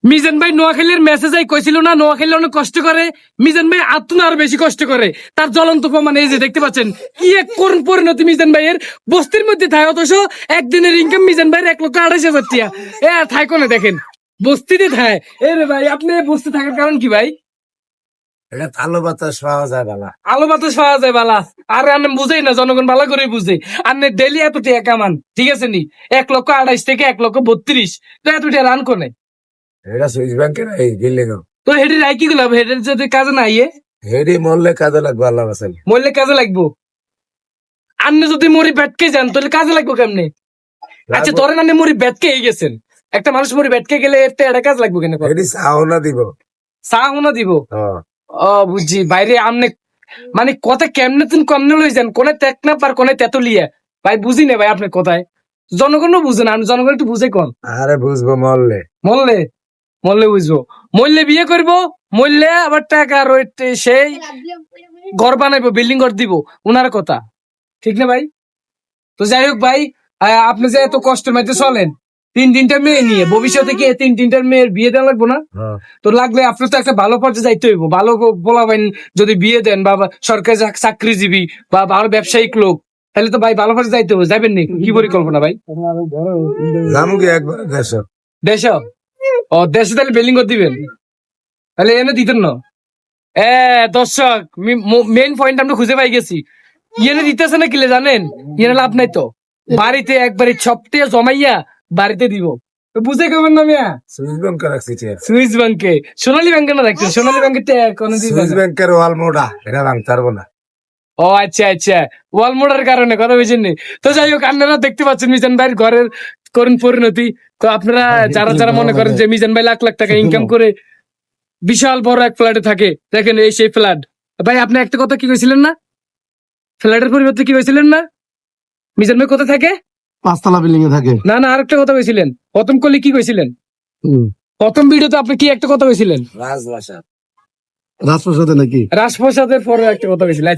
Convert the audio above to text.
মিজান ভাই নোয়াখালীর মেসেজ কইছিল না, নোয়াখালী অনেক কষ্ট করে। মিজান ভাই আত্মনা আরো বেশি কষ্ট করে, তার জ্বলন্ত প্রমাণ এই যে দেখতে পাচ্ছেন। কি এক করুণ পরিণতি মিজান ভাইয়ের। বস্তির মধ্যে থাকে, অথচ একদিনের ইনকাম মিজান ভাইয়ের 1,28,000 টাকা। এ থাই কোনে দেখেন, বস্তিতে থাকে। এ রে ভাই, আপনি বস্তি থাকার কারণ কি ভাই? এটা আলো বাতাস পাওয়া যায় বালা। আলো বাতাস পাওয়া যায় বালা। আর আনে বুঝেই না, জনগণ ভালো করে বুঝে। আনে ডেলি এত টাকা কামান, ঠিক আছে নি? 1,28,000 থেকে 1,32,000, তো এত টাকা রান কোনে? এটা সুইস ব্যাংকের এই বিল্ডিং। তো হেডের রায় কি গুলো, হেডের যদি কাজে না ইয়ে হেডি মরলে কাজে লাগবে আল্লাহ বাসাল। মরলে কাজে লাগবো। আপনি যদি মরি ব্যাটকে যান তাহলে কাজে লাগবো কেমনে? আচ্ছা ধরেন আপনি মরি ব্যাটকে গেছেন, একটা মানুষ মরি ব্যাটকে গেলে এতে এটা কাজ লাগবো কেন? হেডি সাউনা দিব। চা হোনা দিব। হ্যাঁ। ও বুঝছি, বাইরে আমনে মানে কথা কেমনে তুমি কমনে লই যান, কোনে তেক না পার কোনে তেতুলিয়া। ভাই বুঝি না ভাই আপনার কথায়, জনগণও বুঝে না। আমি জনগণ একটু বুঝে কোন। আরে বুঝবো মরলে। মরলে মরলে বুঝবো। মরলে বিয়ে করবো, মরলে আবার টাকা রয়েছে, সেই ঘর বানাইবো, বিল্ডিং ঘর দিব, উনার কথা ঠিক না ভাই? তো যাই হোক ভাই, আপনি যে এত কষ্টের মধ্যে চলেন, 3-3টা মেয়ে নিয়ে, ভবিষ্যতে কি 3-3টার মেয়ের বিয়ে দেওয়া লাগবো না? হ্যাঁ। তো লাগলে আপনার তো একটা ভালো পর্যায়ে যাইতে হইব। ভালো বলাবেন যদি বিয়ে দেন, বা সরকারি চাকরিজীবী বা ভালো ব্যবসায়িক লোক, তাহলে তো ভাই ভালো পর্যায়ে যাইতে হবে। যাবেন নি? কি পরিকল্পনা ভাই? যাবো কি একবার দেশ। দেশ? ও দেশে তাহলে বিল্ডিং করে দিবেন, তাহলে এনে দিতেন না? দর্শক, মেইন পয়েন্ট আমরা খুঁজে পাই গেছি। ইয়েনে দিতেছে না কিলে জানেন? ইয়েনে লাভ নাই তো, বাড়িতে একবারে সবটা জমাইয়া বাড়িতে দিব। তো বুঝে কেমন না মিয়া? সুইস ব্যাংকে রাখছি চেয়ার। সুইস ব্যাংকে, সোনালী ব্যাংকে না রাখছেন? সোনালী ব্যাংকে কোনো সুইস ব্যাংকের ওয়াল মোড়া এটা ভাঙতে পারবো না। ও আচ্ছা আচ্ছা, ওয়াল মোড়ার কারণে কথা বুঝেন নি। তো যাই হোক, আপনারা দেখতে পাচ্ছেন মিজান ভাইয়ের ঘরের করুণ পরিণতি। তো আপনারা যারা যারা মনে করেন যে মিজান ভাই লাখ লাখ টাকা ইনকাম করে বিশাল বড় এক ফ্ল্যাটে থাকে, দেখেন এই সেই ফ্ল্যাট। ভাই আপনি একটা কথা কি কইছিলেন না, ফ্ল্যাটের পরিবর্তে কি কইছিলেন না? মিজান ভাই কোথায় থাকে? 5তলা বিল্ডিং এ থাকে। না না, আরেকটা কথা কইছিলেন প্রথম কলি, কি কইছিলেন প্রথম ভিডিওতে? আপনি কি একটা কথা কইছিলেন? রাজবাসা। রাজপ্রাসাদে নাকি? রাজপ্রসাদের পরে একটা কথা কইছিলেন।